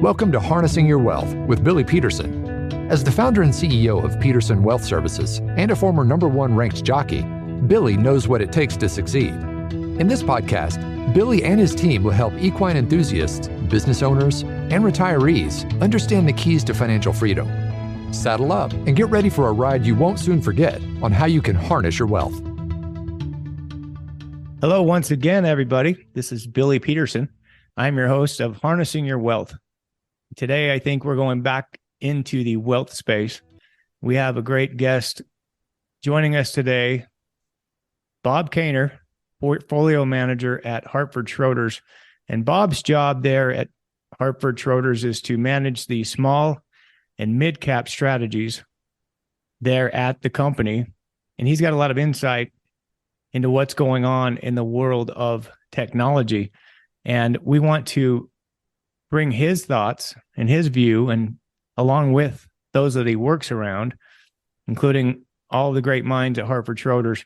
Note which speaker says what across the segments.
Speaker 1: Welcome to Harnessing Your Wealth with Billy Peterson. As the founder and CEO of Peterson Wealth Services and a former #1 ranked jockey, Billy knows what it takes to succeed. In this podcast, Billy and his team will help equine enthusiasts, business owners, and retirees understand the keys to financial freedom. Saddle up and get ready for a ride you won't soon forget on how you can harness your wealth.
Speaker 2: Hello, once again, everybody. This is Billy Peterson. I'm your host of Harnessing Your Wealth. Today, I think we're going back into the wealth space. We have a great guest joining us today, Bob Kaynor, portfolio manager at Hartford Schroders. And Bob's job there at Hartford Schroders is to manage the small and mid-cap strategies there at the company. And he's got a lot of insight into what's going on in the world of technology. And we want to bring his thoughts and his view, and along with those that he works around, including all the great minds at Hartford Schroders,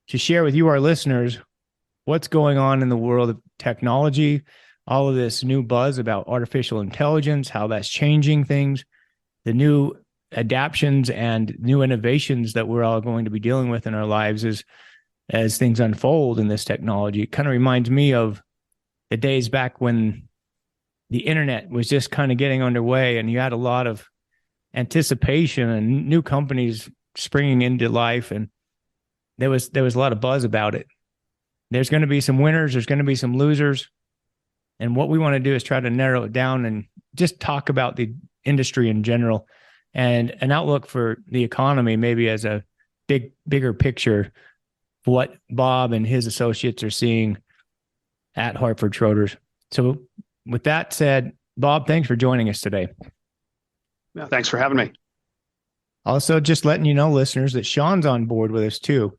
Speaker 2: to share with you, our listeners, what's going on in the world of technology, all of this new buzz about artificial intelligence, how that's changing things, the new adaptions and new innovations that we're all going to be dealing with in our lives as things unfold in this technology. It kind of reminds me of the days back when the internet was just kind of getting underway and you had a lot of anticipation and new companies springing into life, and there was a lot of buzz about it. There's going to be some winners, there's going to be some losers, and what we want to do is try to narrow it down and just talk about the industry in general and an outlook for the economy, maybe as a bigger picture of what Bob and his associates are seeing at Hartford Schroders. So with that said, Bob, thanks for joining us today.
Speaker 3: Yeah, thanks for having me.
Speaker 2: Also, just letting you know, listeners, that Shaun's on board with us too.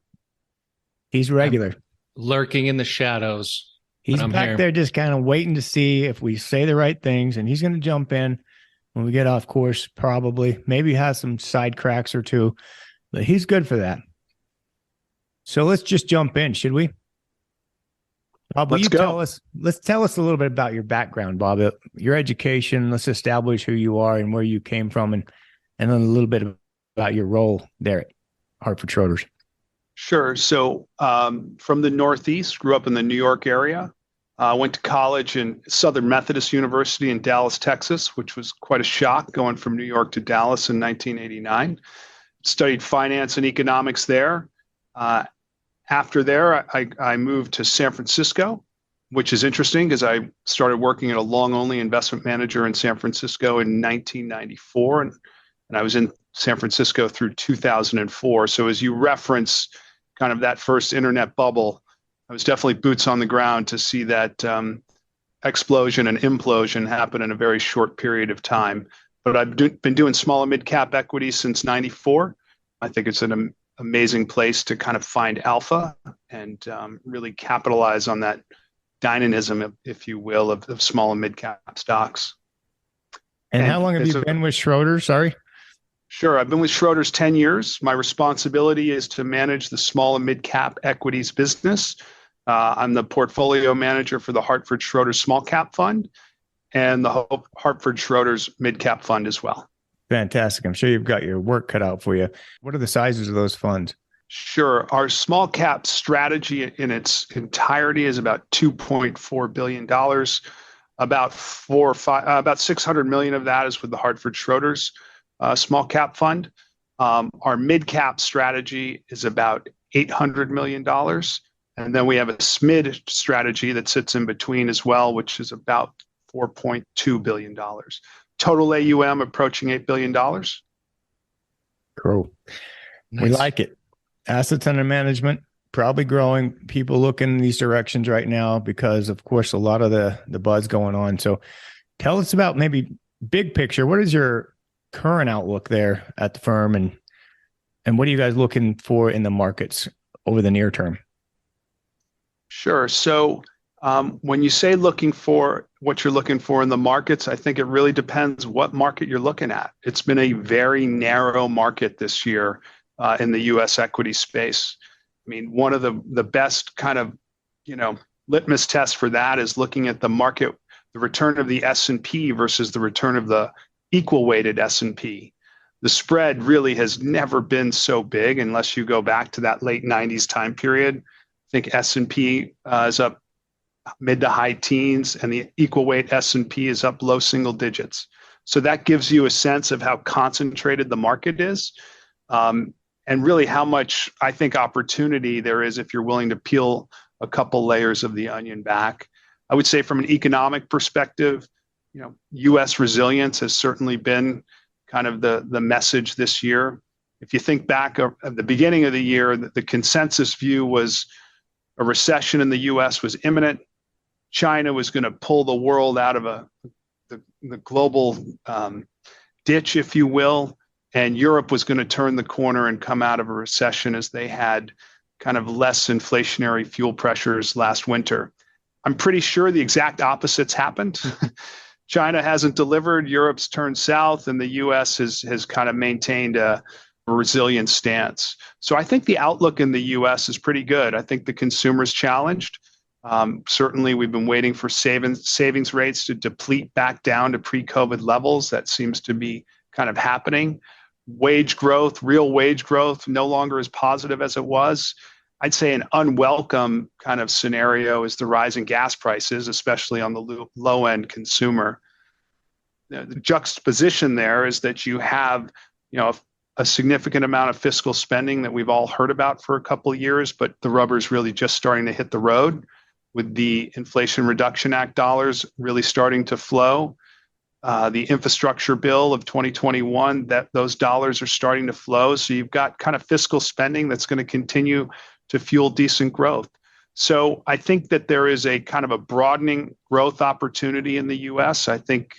Speaker 2: He's regular.
Speaker 4: I'm lurking in the shadows.
Speaker 2: He's back there just kind of waiting to see if we say the right things, and he's going to jump in when we get off course, probably. Maybe has some side cracks or two, but he's good for that. So let's just jump in, should we? Bob, will you tell us a little bit about your background, Bob, your education. Let's establish who you are and where you came from, and then a little bit about your role there at Hartford Schroders.
Speaker 3: Sure. So from the Northeast, grew up in the New York area. Went to college in Southern Methodist University in Dallas, Texas, which was quite a shock going from New York to Dallas in 1989. Studied finance and economics there. After there, I moved to San Francisco, which is interesting because I started working at a long-only investment manager in San Francisco in 1994, and I was in San Francisco through 2004. So as you reference kind of that first internet bubble, I was definitely boots on the ground to see that explosion and implosion happen in a very short period of time. But I've been doing small and mid-cap equities since 94. I think it's an amazing place to kind of find alpha and really capitalize on that dynamism, if you will, of small and mid-cap stocks.
Speaker 2: And how long have you been with Schroders? Sorry.
Speaker 3: Sure. I've been with Schroders 10 years. My responsibility is to manage the small and mid-cap equities business. I'm the portfolio manager for the Hartford Schroders Small Cap Fund and the Hartford Schroders Mid Cap Fund as well.
Speaker 2: Fantastic. I'm sure you've got your work cut out for you. What are the sizes of those funds?
Speaker 3: Sure. Our small cap strategy in its entirety is about $2.4 billion. About 600 million of that is with the Hartford Schroders small cap fund. Our mid cap strategy is about $800 million. And then we have a SMID strategy that sits in between as well, which is about $4.2 billion. Total AUM approaching $8 billion.
Speaker 2: Cool. Nice. We like it. Assets under management, probably growing. People look in these directions right now because, of course, a lot of the buzz going on. So tell us about maybe big picture. What is your current outlook there at the firm, and what are you guys looking for in the markets over the near term?
Speaker 3: Sure. So when you say looking for what you're looking for in the markets, I think it really depends what market you're looking at. It's been a very narrow market this year in the U.S. equity space. I mean, one of the best kind of, litmus tests for that is looking at the market the return of the S&P versus the return of the equal weighted S&P. The spread really has never been so big unless you go back to that late 90s time period. I think S&P is up mid to high teens, and the equal weight S&P is up low single digits. So that gives you a sense of how concentrated the market is, and really how much, I think, opportunity there is if you're willing to peel a couple layers of the onion back. I would say from an economic perspective, U.S. resilience has certainly been kind of the message this year. If you think back at the beginning of the year, the consensus view was a recession in the U.S. was imminent. China was going to pull the world out of the global ditch, if you will, and Europe was going to turn the corner and come out of a recession as they had kind of less inflationary fuel pressures last winter. I'm pretty sure the exact opposites happened. China hasn't delivered, Europe's turned south, and the U.S. has kind of maintained a resilient stance. So I think the outlook in the U.S. is pretty good. I think the consumer's challenged. Certainly, we've been waiting for savings rates to deplete back down to pre-COVID levels. That seems to be kind of happening. Wage growth, real wage growth, no longer as positive as it was. I'd say an unwelcome kind of scenario is the rise in gas prices, especially on the low-end consumer. The juxtaposition there is that you have, a significant amount of fiscal spending that we've all heard about for a couple of years, but the rubber's really just starting to hit the road with the Inflation Reduction Act dollars really starting to flow. The infrastructure bill of 2021, that those dollars are starting to flow. So you've got kind of fiscal spending that's going to continue to fuel decent growth. So I think that there is a kind of a broadening growth opportunity in the U.S. I think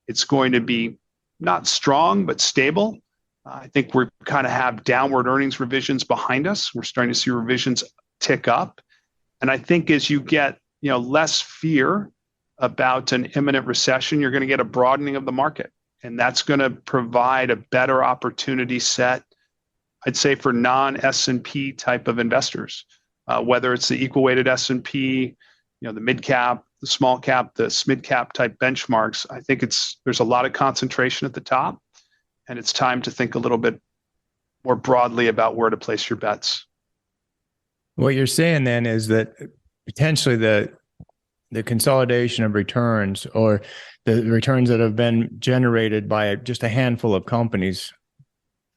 Speaker 3: it's going to be not strong, but stable. I think we kind of have downward earnings revisions behind us. We're starting to see revisions tick up. And I think as you get, less fear about an imminent recession, you're going to get a broadening of the market. And that's going to provide a better opportunity set, I'd say, for non-S&P type of investors, whether it's the equal weighted S&P, the mid cap, the small cap, the SMID cap type benchmarks. I think there's a lot of concentration at the top, and it's time to think a little bit more broadly about where to place your bets.
Speaker 2: What you're saying then is that potentially the consolidation of returns, or the returns that have been generated by just a handful of companies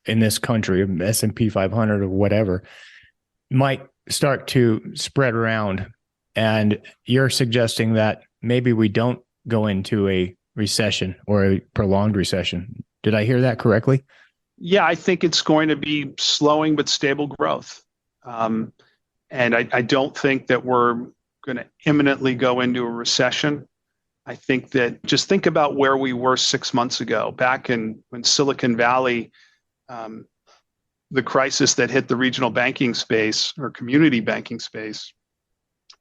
Speaker 2: in this country, S&P 500 or whatever, might start to spread around. And you're suggesting that maybe we don't go into a recession or a prolonged recession. Did I hear that correctly?
Speaker 3: Yeah, I think it's going to be slowing but stable growth. And I don't think that we're going to imminently go into a recession. I think that just think about where we were 6 months ago, back when Silicon Valley, the crisis that hit the regional banking space or community banking space.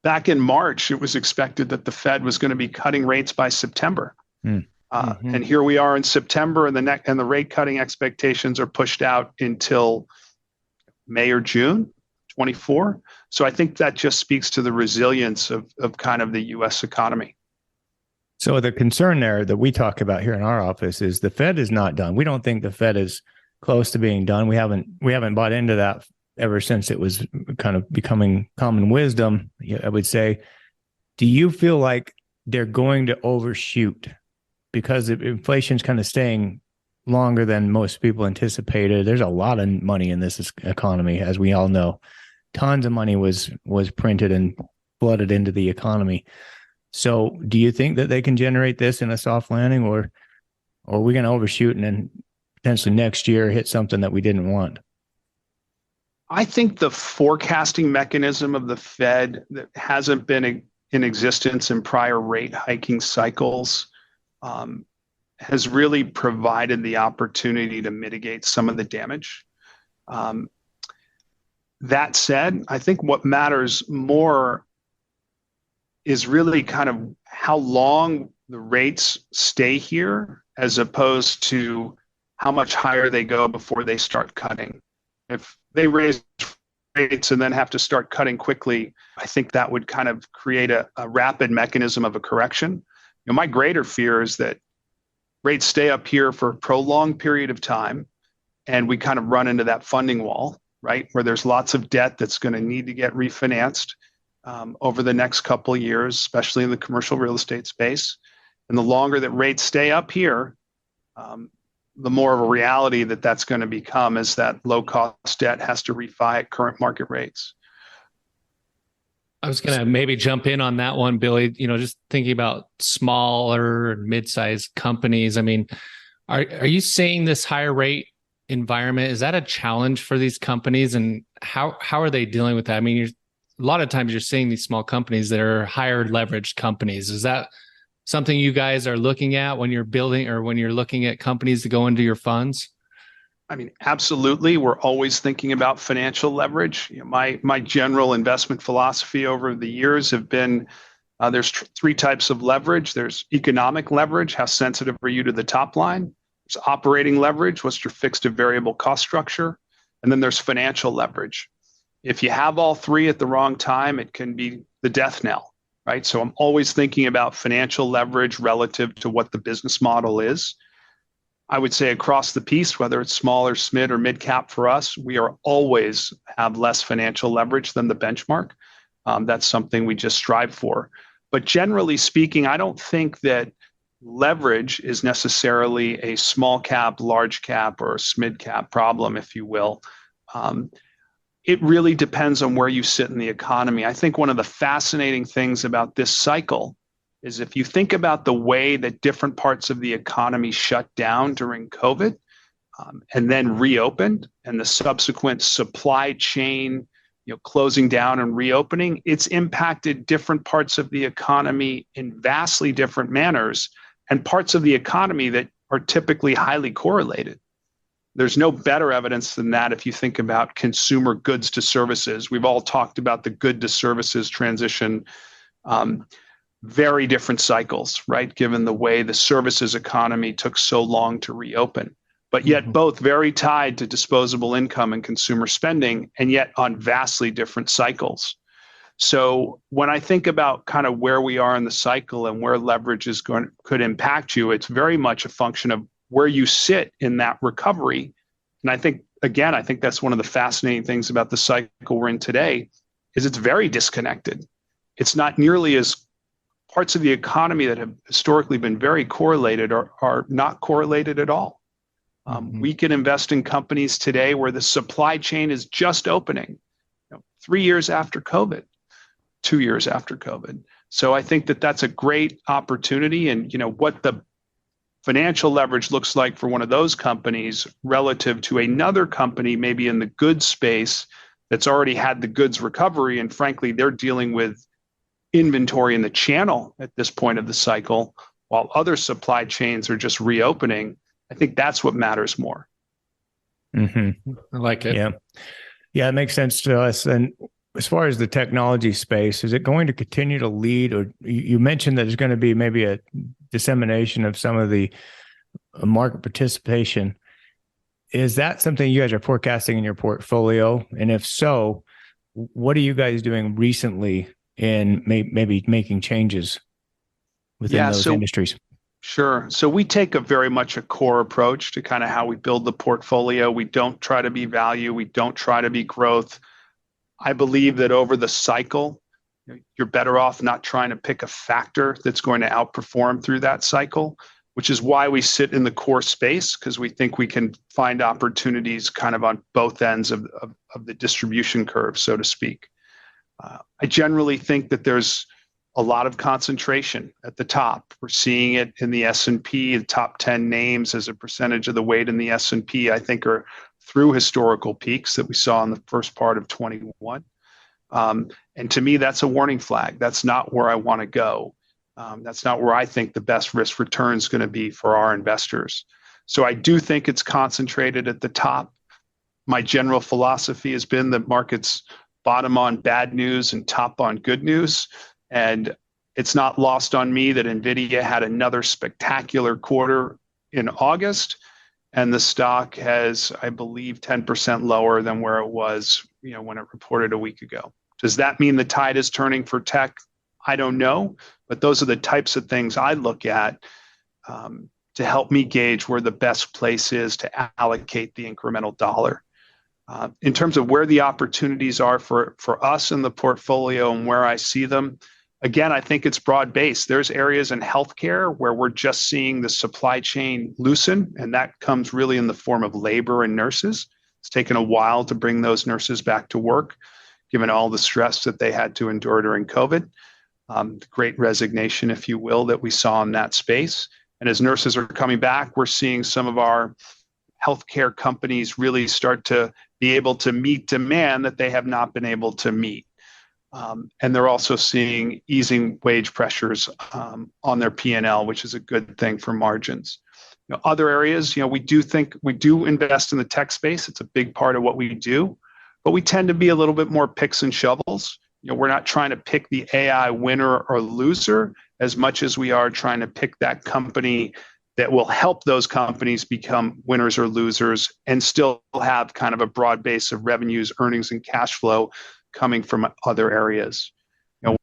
Speaker 3: Back in March, it was expected that the Fed was going to be cutting rates by September. And here we are in September, and the rate cutting expectations are pushed out until May or June 24. So I think that just speaks to the resilience of kind of the U.S. economy.
Speaker 2: So the concern there that we talk about here in our office is the Fed is not done. We don't think the Fed is close to being done. We haven't bought into that ever since it was kind of becoming common wisdom, I would say. Do you feel like they're going to overshoot because inflation's kind of staying longer than most people anticipated? There's a lot of money in this economy, as we all know. Tons of money was printed and flooded into the economy. So do you think that they can generate this in a soft landing, or are we going to overshoot and then potentially next year hit something that we didn't want?
Speaker 3: I think the forecasting mechanism of the Fed that hasn't been in existence in prior rate hiking cycles has really provided the opportunity to mitigate some of the damage. That said, I think what matters more is really kind of how long the rates stay here, as opposed to how much higher they go before they start cutting. If they raise rates and then have to start cutting quickly, I think that would kind of create a rapid mechanism of a correction. My greater fear is that rates stay up here for a prolonged period of time, and we kind of run into that funding wall, right? Where there's lots of debt that's going to need to get refinanced over the next couple of years, especially in the commercial real estate space. And the longer that rates stay up here, the more of a reality that that's going to become as that low cost debt has to refi at current market rates.
Speaker 4: I was going to maybe jump in on that one, Billy, just thinking about smaller and mid-sized companies. I mean, are you seeing this higher rate environment? Is that a challenge for these companies, and how are they dealing with that? I mean, a lot of times you're seeing these small companies that are higher leveraged companies. Is that something you guys are looking at when you're building or when you're looking at companies to go into your funds?
Speaker 3: I mean, absolutely. We're always thinking about financial leverage. My general investment philosophy over the years have been there's three types of leverage. There's economic leverage. How sensitive are you to the top line? There's operating leverage. What's your fixed and variable cost structure? And then there's financial leverage. If you have all three at the wrong time, it can be the death knell, right? So I'm always thinking about financial leverage relative to what the business model is. I would say across the piece, whether it's small or SMID or mid cap for us, we are always have less financial leverage than the benchmark. That's something we just strive for. But generally speaking, I don't think that leverage is necessarily a small cap, large cap, or a SMID cap problem, if you will. It really depends on where you sit in the economy. I think one of the fascinating things about this cycle is if you think about the way that different parts of the economy shut down during COVID and then reopened, and the subsequent supply chain closing down and reopening, it's impacted different parts of the economy in vastly different manners, and parts of the economy that are typically highly correlated. There's no better evidence than that if you think about consumer goods to services. We've all talked about the good to services transition. Very different cycles, right? Given the way the services economy took so long to reopen, but yet both very tied to disposable income and consumer spending, and yet on vastly different cycles. So when I think about kind of where we are in the cycle and where leverage could impact you, it's very much a function of where you sit in that recovery. And I think that's one of the fascinating things about the cycle we're in today is it's very disconnected. It's not nearly as parts of the economy that have historically been very correlated are not correlated at all. We can invest in companies today where the supply chain is just opening 3 years after COVID, 2 years after COVID. So I think that that's a great opportunity. And what the financial leverage looks like for one of those companies relative to another company, maybe in the goods space that's already had the goods recovery. And frankly, they're dealing with inventory in the channel at this point of the cycle, while other supply chains are just reopening. I think that's what matters more.
Speaker 4: I like it.
Speaker 2: Yeah, it makes sense to us. And as far as the technology space, is it going to continue to lead? Or you mentioned that there's going to be maybe a dissemination of some of the market participation. Is that something you guys are forecasting in your portfolio? And if so, what are you guys doing recently in maybe making changes within those industries?
Speaker 3: Sure. So we take a very much a core approach to kind of how we build the portfolio. We don't try to be value. We don't try to be growth. I believe that over the cycle, you're better off not trying to pick a factor that's going to outperform through that cycle, which is why we sit in the core space, because we think we can find opportunities kind of on both ends of the distribution curve, so to speak. I generally think that there's a lot of concentration at the top. We're seeing it in the S&P. The top 10 names as a percentage of the weight in the S&P, I think, are through historical peaks that we saw in the first part of 21. And to me, that's a warning flag. That's not where I want to go. That's not where I think the best risk return is going to be for our investors. So I do think it's concentrated at the top. My general philosophy has been that markets bottom on bad news and top on good news. And it's not lost on me that NVIDIA had another spectacular quarter in August, and the stock has, I believe, 10% lower than where it was, when it reported a week ago. Does that mean the tide is turning for tech? I don't know, But those are the types of things I look at to help me gauge where the best place is to allocate the incremental dollar. In terms of where the opportunities are for us in the portfolio and where I see them, again, I think it's broad-based. There's areas in healthcare where we're just seeing the supply chain loosen, and that comes really in the form of labor and nurses. It's taken a while to bring those nurses back to work, given all the stress that they had to endure during COVID. The great resignation, if you will, that we saw in that space. And as nurses are coming back, we're seeing some of our healthcare companies really start to be able to meet demand that they have not been able to meet. And they're also seeing easing wage pressures on their P&L, which is a good thing for margins. Other areas, we do invest in the tech space. It's a big part of what we do, but we tend to be a little bit more picks and shovels. We're not trying to pick the AI winner or loser as much as we are trying to pick that company that will help those companies become winners or losers and still have kind of a broad base of revenues, earnings, and cash flow coming from other areas.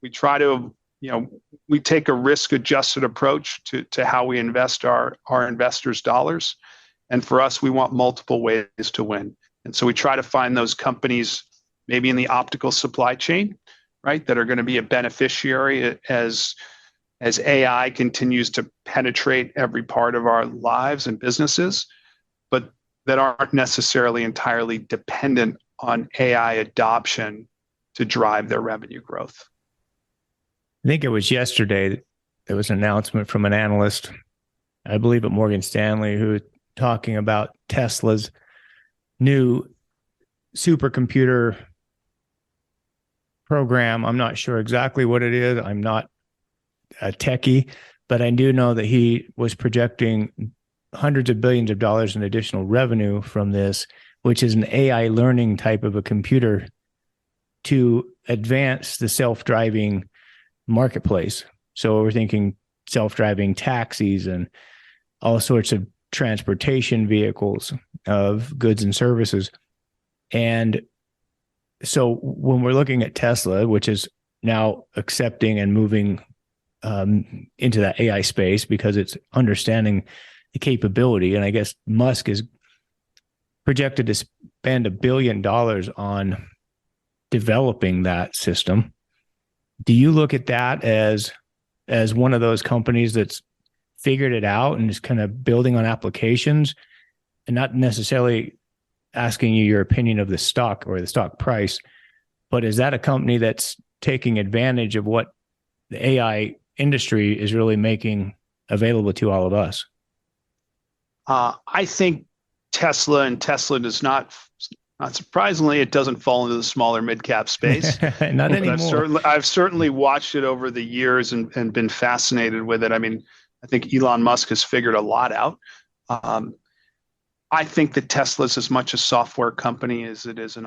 Speaker 3: We try to, we take a risk-adjusted approach to how we invest our investors' dollars. And for us, we want multiple ways to win. And so we try to find those companies maybe in the optical supply chain, right, that are going to be a beneficiary as AI continues to penetrate every part of our lives and businesses, but that aren't necessarily entirely dependent on AI adoption to drive their revenue growth.
Speaker 2: I think it was yesterday there was an announcement from an analyst, I believe at Morgan Stanley, who was talking about Tesla's new supercomputer program. I'm not sure exactly what it is. I'm not a techie, but I do know that he was projecting hundreds of billions of dollars in additional revenue from this, which is an AI learning type of a computer to advance the self-driving marketplace. So we're thinking self-driving taxis and all sorts of transportation vehicles of goods and services. And so when we're looking at Tesla, which is now accepting and moving into that AI space because it's understanding the capability, and I guess Musk is projected to spend $1 billion on developing that system. Do you look at that as one of those companies that's figured it out and is kind of building on applications and not necessarily asking you your opinion of the stock or the stock price, but is that a company that's taking advantage of what the AI industry is really making available to all of us?
Speaker 3: I think Tesla does not surprisingly, it doesn't fall into the smaller mid-cap space.
Speaker 2: Not anymore.
Speaker 3: I've certainly watched it over the years and been fascinated with it. I mean, I think Elon Musk has figured a lot out. I think that Tesla's as much a software company as it is an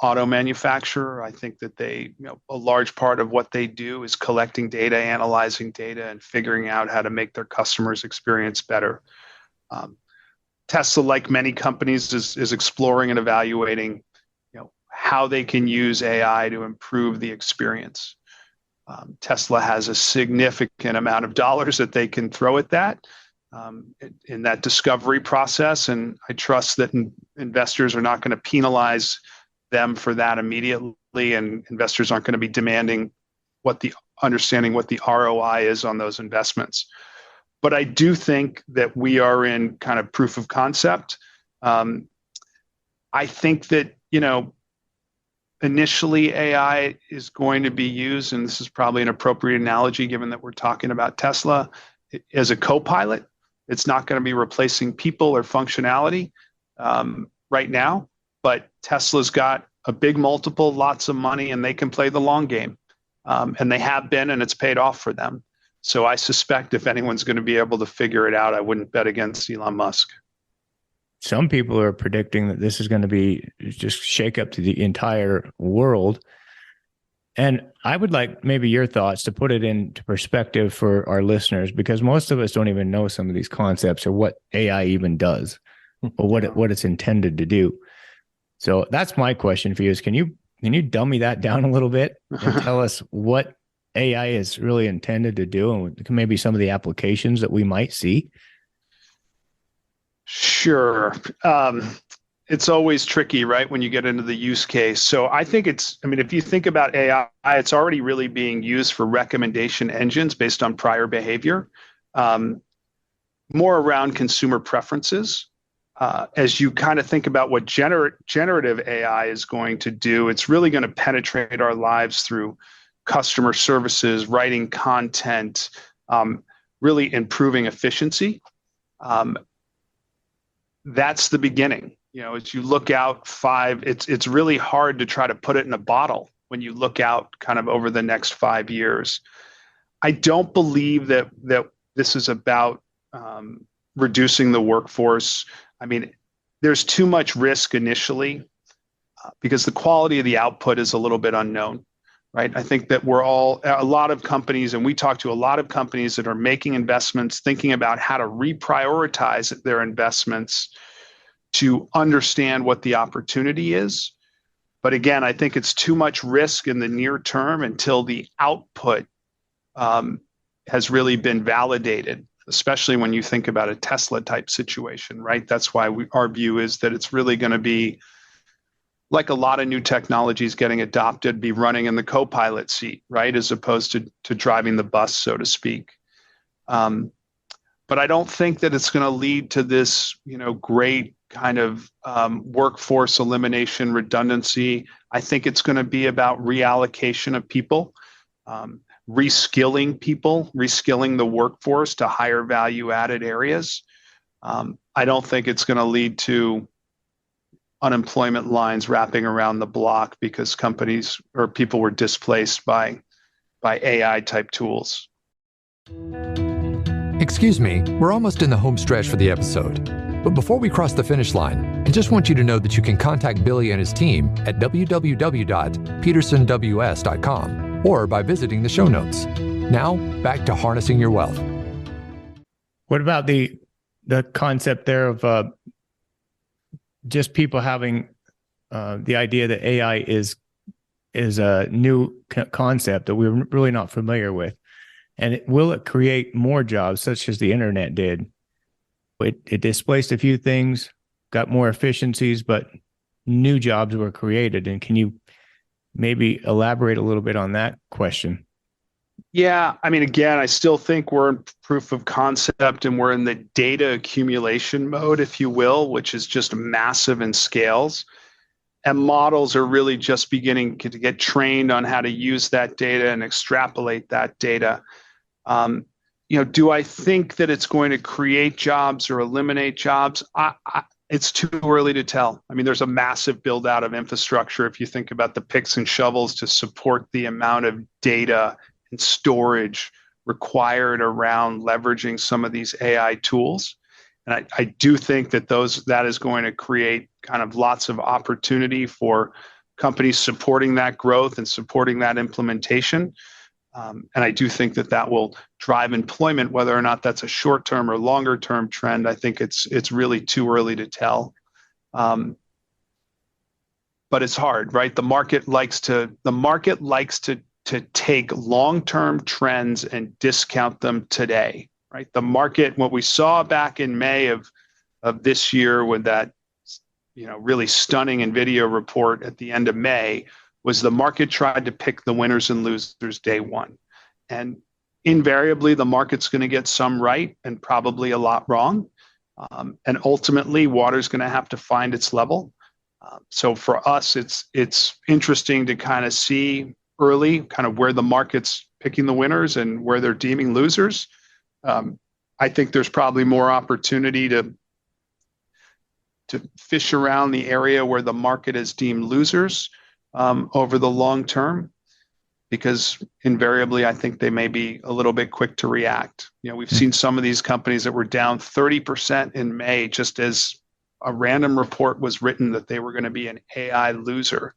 Speaker 3: auto manufacturer. I think that a large part of what they do is collecting data, analyzing data, and figuring out how to make their customers' experience better. Tesla, like many companies, is exploring and evaluating, how they can use AI to improve the experience. Tesla has a significant amount of dollars that they can throw at that in that discovery process, and I trust that investors are not going to penalize them for that immediately, and investors aren't going to be demanding understanding what the ROI is on those investments. But I do think that we are in kind of proof of concept. I think that, initially AI is going to be used, and this is probably an appropriate analogy given that we're talking about Tesla, as a co-pilot. It's not going to be replacing people or functionality right now, but Tesla's got a big multiple, lots of money, and they can play the long game. And they have been, and it's paid off for them. So I suspect if anyone's going to be able to figure it out, I wouldn't bet against Elon Musk.
Speaker 2: Some people are predicting that this is going to be just shake up to the entire world. And I would like maybe your thoughts to put it into perspective for our listeners, because most of us don't even know some of these concepts or what AI even does or what it's intended to do. So that's my question for you is, can you dummy that down a little bit and tell us what AI is really intended to do, and maybe some of the applications that we might see?
Speaker 3: Sure. It's always tricky, right, when you get into the use case. So I think if you think about AI, it's already really being used for recommendation engines based on prior behavior, more around consumer preferences. As you kind of think about what generative AI is going to do, it's really going to penetrate our lives through customer services, writing content, really improving efficiency. That's the beginning. As you look out it's really hard to try to put it in a bottle when you look out kind of over the next 5 years. I don't believe that this is about reducing the workforce. There's too much risk initially because the quality of the output is a little bit unknown, right? I think that a lot of companies, and we talk to a lot of companies that are making investments, thinking about how to reprioritize their investments to understand what the opportunity is. But again, I think it's too much risk in the near term until the output has really been validated, especially when you think about a Tesla type situation, right? That's why our view is that it's really going to be like a lot of new technologies getting adopted, be running in the co-pilot seat, right? As opposed to driving the bus, so to speak. But I don't think that it's going to lead to this, great kind of workforce elimination, redundancy. I think it's going to be about reallocation of people, reskilling the workforce to higher value added areas. I don't think it's going to lead to unemployment lines wrapping around the block because companies or people were displaced by AI type tools.
Speaker 1: Excuse me, we're almost in the home stretch for the episode. But before we cross the finish line, I just want you to know that you can contact Billy and his team at www.petersonws.com or by visiting the show notes. Now, back to harnessing your wealth.
Speaker 2: What about the concept there of just people having the idea that AI is a new concept that we're really not familiar with? And will it create more jobs such as the internet did? It displaced a few things, got more efficiencies, but new jobs were created. And can you maybe elaborate a little bit on that question?
Speaker 3: Yeah, again, I still think we're in proof of concept and we're in the data accumulation mode, if you will, which is just massive in scales. And models are really just beginning to get trained on how to use that data and extrapolate that data. Do I think that it's going to create jobs or eliminate jobs? It's too early to tell. There's a massive build out of infrastructure if you think about the picks and shovels to support the amount of data and storage required around leveraging some of these AI tools. And I do think that that is going to create kind of lots of opportunity for companies supporting that growth and supporting that implementation. And I do think that will drive employment, whether or not that's a short-term or longer-term trend. I think it's really too early to tell. But it's hard, right? The market likes to take long-term trends and discount them today, right? The market, what we saw back in May of this year with that, really stunning NVIDIA report at the end of May, was the market tried to pick the winners and losers day one. And invariably, the market's going to get some right and probably a lot wrong. And ultimately, water's going to have to find its level. So for us, it's interesting to kind of see early kind of where the market's picking the winners and where they're deeming losers. I think there's probably more opportunity to fish around the area where the market is deemed losers over the long term, because invariably I think they may be a little bit quick to react. We've seen some of these companies that were down 30% in May, just as a random report was written that they were going to be an AI loser.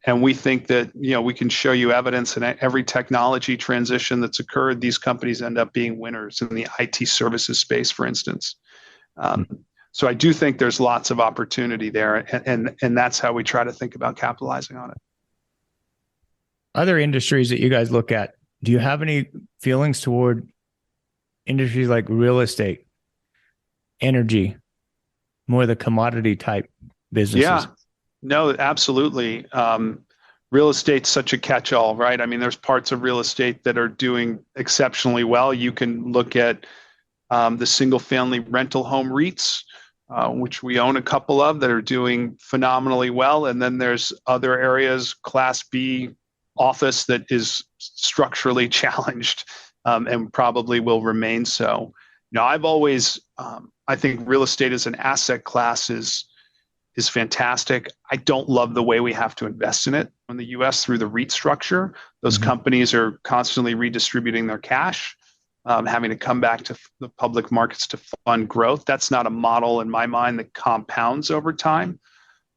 Speaker 3: And we think that, we can show you evidence in every technology transition that's occurred, these companies end up being winners in the IT services space, for instance. So I do think there's lots of opportunity there, and that's how we try to think about capitalizing on it.
Speaker 2: Other industries that you guys look at, do you have any feelings toward industries like real estate, energy, more the commodity type businesses?
Speaker 3: Yeah, no, absolutely. Real estate's such a catch-all, right? I mean, there's parts of real estate that are doing exceptionally well. You can look at the single-family rental home REITs, which we own a couple of, that are doing phenomenally well. And then there's other areas, Class B office, that is structurally challenged, and probably will remain so. I've always, I think real estate as an asset class is fantastic. I don't love the way we have to invest in it in the US through the REIT structure. Those companies are constantly redistributing their cash, having to come back to the public markets to fund growth. That's not a model in my mind that compounds over time.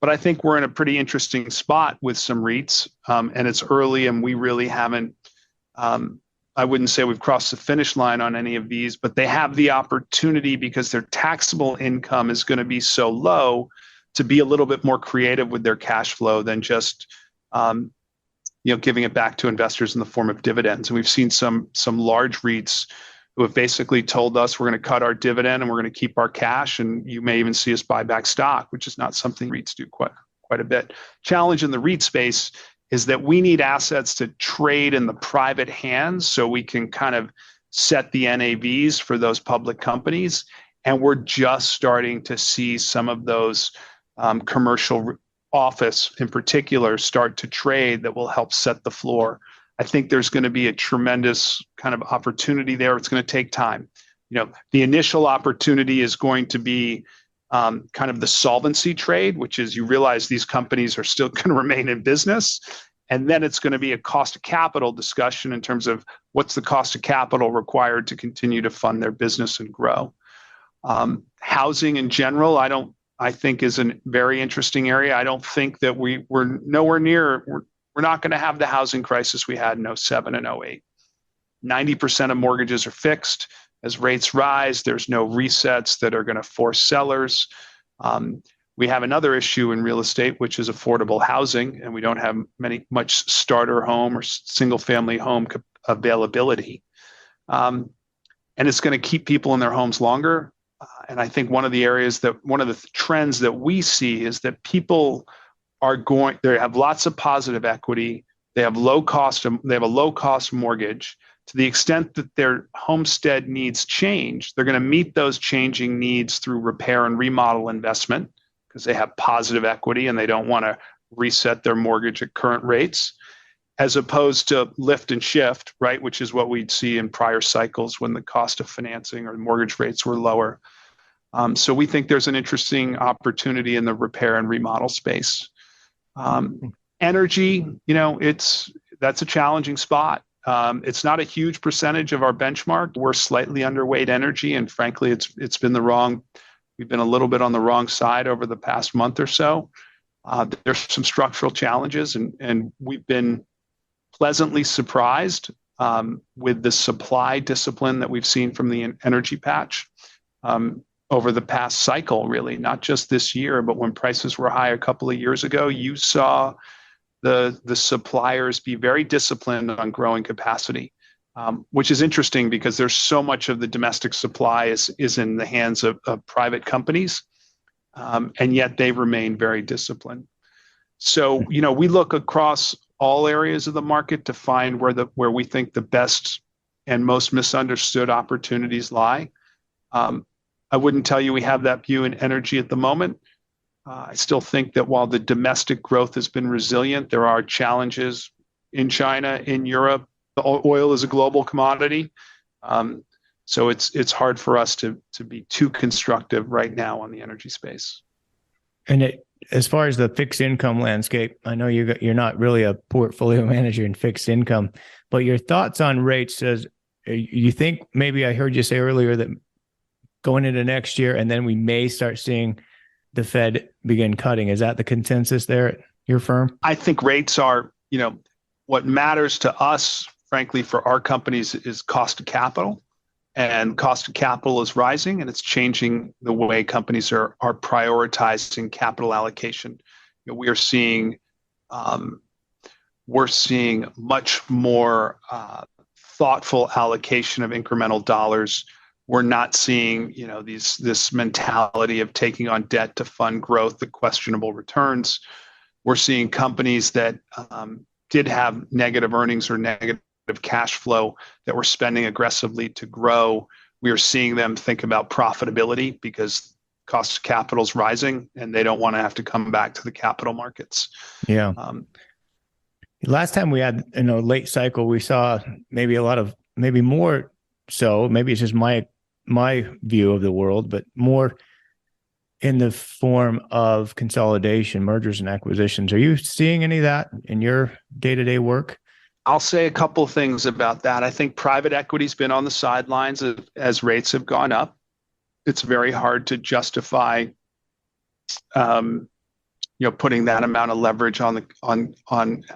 Speaker 3: But I think we're in a pretty interesting spot with some REITs, and it's early, and we really haven't, I wouldn't say we've crossed the finish line on any of these, but they have the opportunity, because their taxable income is going to be so low, to be a little bit more creative with their cash flow than just giving it back to investors in the form of dividends. And we've seen some large REITs who have basically told us, we're going to cut our dividend and we're going to keep our cash, and you may even see us buy back stock, which is not something REITs do quite a bit. Challenge in the REIT space is that we need assets to trade in the private hands so we can kind of set the NAVs for those public companies. And we're just starting to see some of those commercial office in particular start to trade that will help set the floor. I think there's going to be a tremendous kind of opportunity there. It's going to take time. The initial opportunity is going to be kind of the solvency trade, which is you realize these companies are still going to remain in business. And then it's going to be a cost of capital discussion in terms of what's the cost of capital required to continue to fund their business and grow. Housing in general, I think is a very interesting area. I don't think that we're nowhere near, we're not going to have the housing crisis we had in 07 and 08. 90% of mortgages are fixed. As rates rise, there's no resets that are going to force sellers. We have another issue in real estate, which is affordable housing, and we don't have much starter home or single family home availability. And it's going to keep people in their homes longer. And I think one of the trends that we see is that people they have lots of positive equity. They have a low cost mortgage. To the extent that their homestead needs change, they're going to meet those changing needs through repair and remodel investment, because they have positive equity and they don't want to reset their mortgage at current rates, as opposed to lift and shift, right? Which is what we'd see in prior cycles when the cost of financing or mortgage rates were lower. So we think there's an interesting opportunity in the repair and remodel space. Energy, that's a challenging spot. It's not a huge percentage of our benchmark. We're slightly underweight energy, and frankly, we've been a little bit on the wrong side over the past month or so. There's some structural challenges, and we've been pleasantly surprised with the supply discipline that we've seen from the energy patch over the past cycle, really, not just this year, but when prices were high a couple of years ago, you saw the suppliers be very disciplined on growing capacity, which is interesting because there's so much of the domestic supply is in the hands of private companies, and yet they remain very disciplined. So, we look across all areas of the market to find where we think the best and most misunderstood opportunities lie. I wouldn't tell you we have that view in energy at the moment. I still think that while the domestic growth has been resilient, there are challenges in China, in Europe. Oil is a global commodity. So it's hard for us to be too constructive right now on the energy space. And
Speaker 2: as far as the fixed income landscape, I know you're not really a portfolio manager in fixed income, but your thoughts on rates says, you think, maybe I heard you say earlier that going into next year, and then we may start seeing the Fed begin cutting. Is that the consensus there at your firm?
Speaker 3: I think rates are, what matters to us, frankly, for our companies is cost of capital. And cost of capital is rising, and it's changing the way companies are prioritizing capital allocation. We are seeing we're seeing much more thoughtful allocation of incremental dollars. We're not seeing, this mentality of taking on debt to fund growth at questionable returns. We're seeing companies that did have negative earnings or negative cash flow that were spending aggressively to grow. We are seeing them think about profitability because cost of capital is rising and they don't want to have to come back to the capital markets.
Speaker 2: Yeah. Last time we had, late cycle, we saw maybe more so, maybe it's just my view of the world, but more in the form of consolidation, mergers and acquisitions. Are you seeing any of that in your day-to-day work?
Speaker 3: I'll say a couple of things about that. I think private equity's been on the sidelines as rates have gone up. It's very hard to justify, putting that amount of leverage on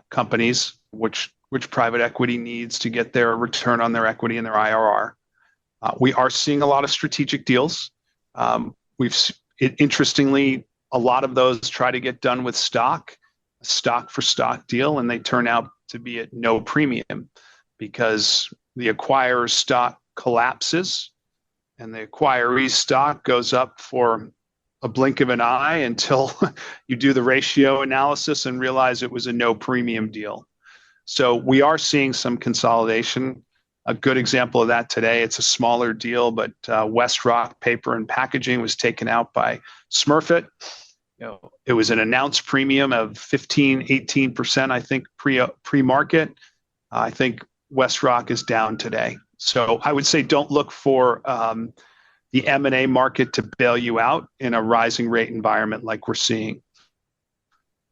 Speaker 3: companies, which private equity needs to get their return on their equity and their IRR. We are seeing a lot of strategic deals. Interestingly, a lot of those try to get done with a stock for stock deal, and they turn out to be at no premium because the acquirer's stock collapses and the acquiree's stock goes up for a blink of an eye until you do the ratio analysis and realize it was a no premium deal. So we are seeing some consolidation. A good example of that today, it's a smaller deal, but WestRock Paper and Packaging was taken out by Smurfit. It was an announced premium of 15, 18%, I think, pre-market. I think WestRock is down today. So I would say don't look for the M&A market to bail you out in a rising rate environment like we're seeing.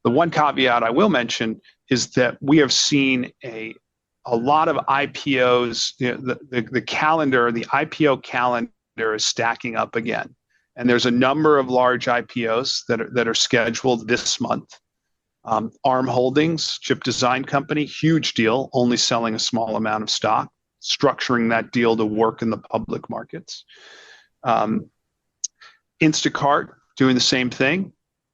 Speaker 3: The one caveat I will mention is that we have seen a lot of IPOs. The IPO calendar is stacking up again. And there's a number of large IPOs that are scheduled this month. ARM Holdings, chip design company, huge deal, only selling a small amount of stock, structuring that deal to work in the public markets. Instacart doing the same thing,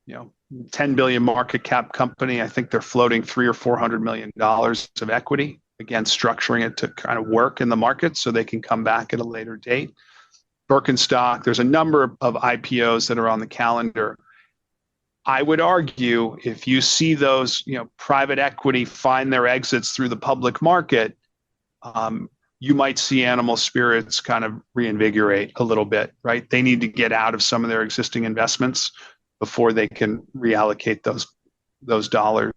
Speaker 3: $10 billion market cap company. I think they're floating $300 or $400 million of equity, again, structuring it to kind of work in the market so they can come back at a later date. Birkenstock, there's a number of IPOs that are on the calendar. I would argue if you see those, private equity find their exits through the public market, you might see animal spirits kind of reinvigorate a little bit, right? They need to get out of some of their existing investments before they can reallocate those dollars.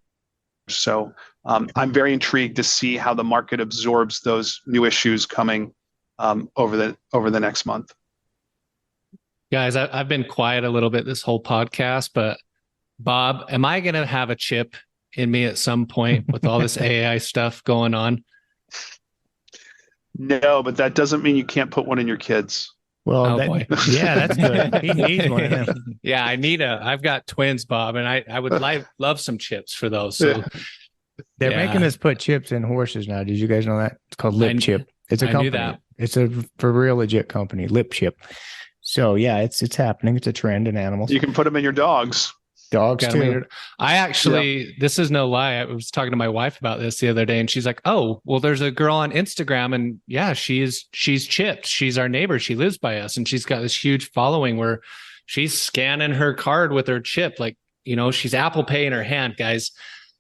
Speaker 3: So I'm very intrigued to see how the market absorbs those new issues coming over the next month.
Speaker 4: Guys, I've been quiet a little bit this whole podcast, but Bob, am I going to have a chip in me at some point with all this AI stuff going on?
Speaker 3: No, but that doesn't mean you can't put one in your kids.
Speaker 2: Well, yeah, that's good. He needs one of them.
Speaker 4: Yeah, I've got twins, Bob, and I would love some chips for those. So
Speaker 2: they're making us put chips in horses now. Did you guys know that? It's called Lip Chip. It's a company. I knew that. It's a for real legit company, Lip Chip. So yeah, it's happening. It's a trend in animals.
Speaker 3: You can put them in your dogs.
Speaker 2: Dogs too.
Speaker 4: I actually, this is no lie. I was talking to my wife about this the other day, and she's like, "Oh, well, there's a girl on Instagram, and yeah, she's chipped. She's our neighbor. She lives by us, and she's got this huge following where she's scanning her card with her chip, like she's Apple Pay in her hand, guys.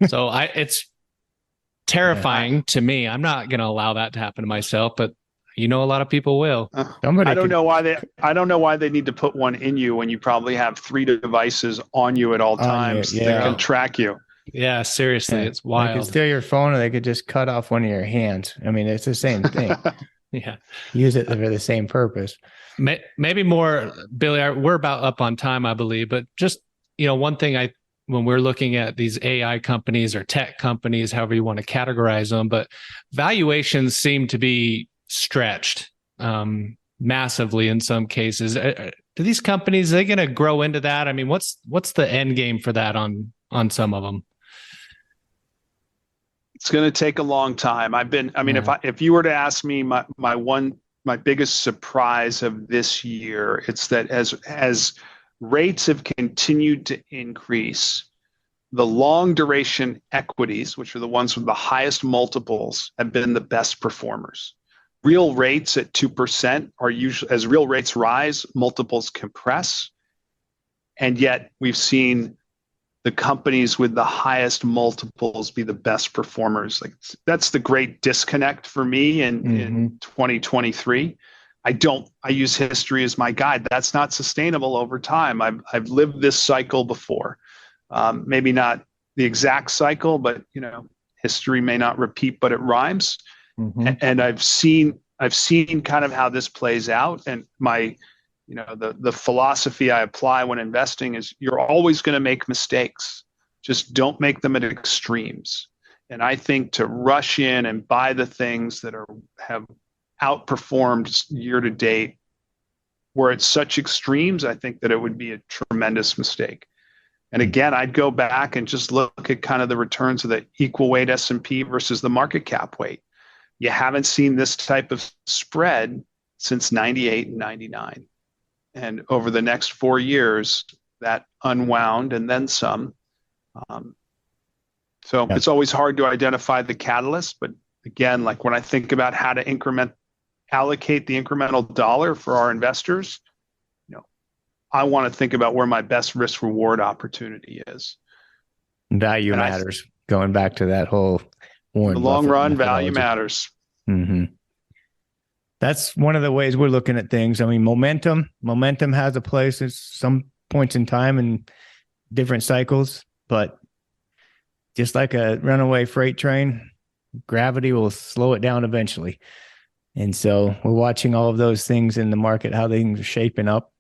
Speaker 4: So it's terrifying to me. I'm not going to allow that to happen to myself, but a lot of people will.
Speaker 3: I don't know why they need to put one in you when you probably have 3 devices on you at all times that can track you.
Speaker 4: Yeah, seriously, it's wild.
Speaker 2: They could steal your phone, or they could just cut off one of your hands. I mean, it's the same thing.
Speaker 4: Yeah,
Speaker 2: use it for the same purpose.
Speaker 4: Maybe more, Billy. We're about up on time, I believe, but just one thing when we're looking at these AI companies or tech companies, however you want to categorize them, but valuations seem to be stretched massively in some cases. Do these companies, are they going to grow into that? I mean, what's the end game for that on some of them?
Speaker 3: It's going to take a long time. If you were to ask me my biggest surprise of this year, it's that as rates have continued to increase, the long duration equities, which are the ones with the highest multiples, have been the best performers. Real rates at 2% are usually, as real rates rise, multiples compress. And yet we've seen the companies with the highest multiples be the best performers. Like, that's the great disconnect for me in 2023. I use history as my guide. That's not sustainable over time. I've lived this cycle before. Maybe not the exact cycle, but history may not repeat, but it rhymes. And I've seen kind of how this plays out. And the philosophy I apply when investing is you're always going to make mistakes. Just don't make them at extremes. And I think to rush in and buy the things that have outperformed year to date, where it's such extremes, I think that it would be a tremendous mistake. And again, I'd go back and just look at kind of the returns of the equal weight S&P versus the market cap weight. You haven't seen this type of spread since 98 and 99. And over the next 4 years, that unwound and then some. It's always hard to identify the catalyst. But again, like when I think about how to allocate the incremental dollar for our investors, I want to think about where my best risk reward opportunity is.
Speaker 2: Value matters. Going back to that whole Warren
Speaker 3: the long
Speaker 2: Buffett
Speaker 3: run,
Speaker 2: methodology.
Speaker 3: value matters.
Speaker 2: That's one of the ways we're looking at things. I mean, momentum has a place at some points in time and different cycles, but just like a runaway freight train, gravity will slow it down eventually. And so we're watching all of those things in the market, how things are shaping up,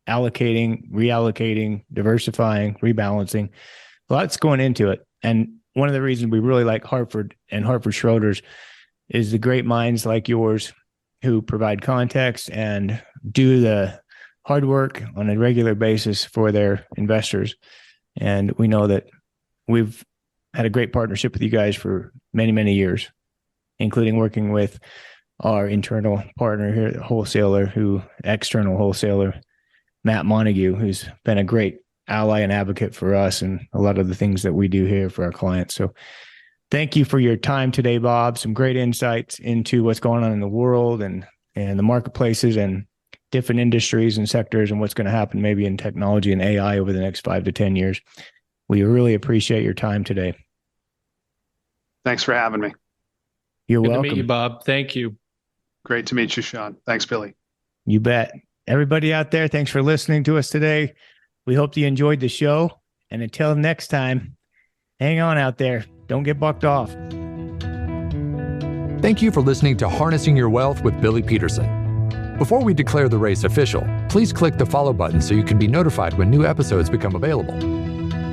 Speaker 2: allocating, reallocating, diversifying, rebalancing. Lots going into it. And one of the reasons we really like Hartford and Hartford Schroders is the great minds like yours who provide context and do the hard work on a regular basis for their investors. And we know that we've had a great partnership with you guys for many, many years, including working with our internal partner here, external wholesaler, Matt Montague, who's been a great ally and advocate for us and a lot of the things that we do here for our clients. So thank you for your time today, Bob. Some great insights into what's going on in the world and the marketplaces and different industries and sectors and what's going to happen maybe in technology and AI over the next 5 to 10 years. We really appreciate your time today.
Speaker 3: Thanks for having me.
Speaker 2: You're
Speaker 4: Good
Speaker 2: welcome.
Speaker 4: to meet you, Bob. Thank you.
Speaker 3: Great to meet you, Shaun. Thanks, Billy.
Speaker 2: You bet. Everybody out there, thanks for listening to us today. We hope you enjoyed the show. And until next time, hang on out there. Don't get bucked off.
Speaker 1: Thank you for listening to Harnessing Your Wealth with Billy Peterson. Before we declare the race official, please click the follow button so you can be notified when new episodes become available.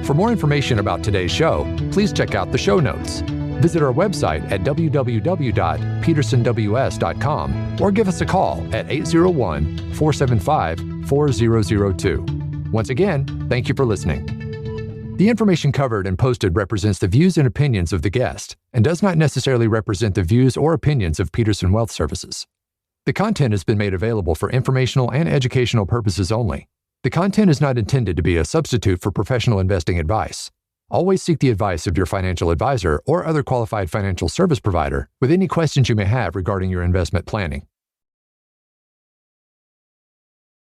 Speaker 1: For more information about today's show, please check out the show notes. Visit our website at www.petersonws.com or give us a call at 801-475-4002. Once again, thank you for listening. The information covered and posted represents the views and opinions of the guest and does not necessarily represent the views or opinions of Peterson Wealth Services. The content has been made available for informational and educational purposes only. The content is not intended to be a substitute for professional investing advice. Always seek the advice of your financial advisor or other qualified financial service provider with any questions you may have regarding your investment planning.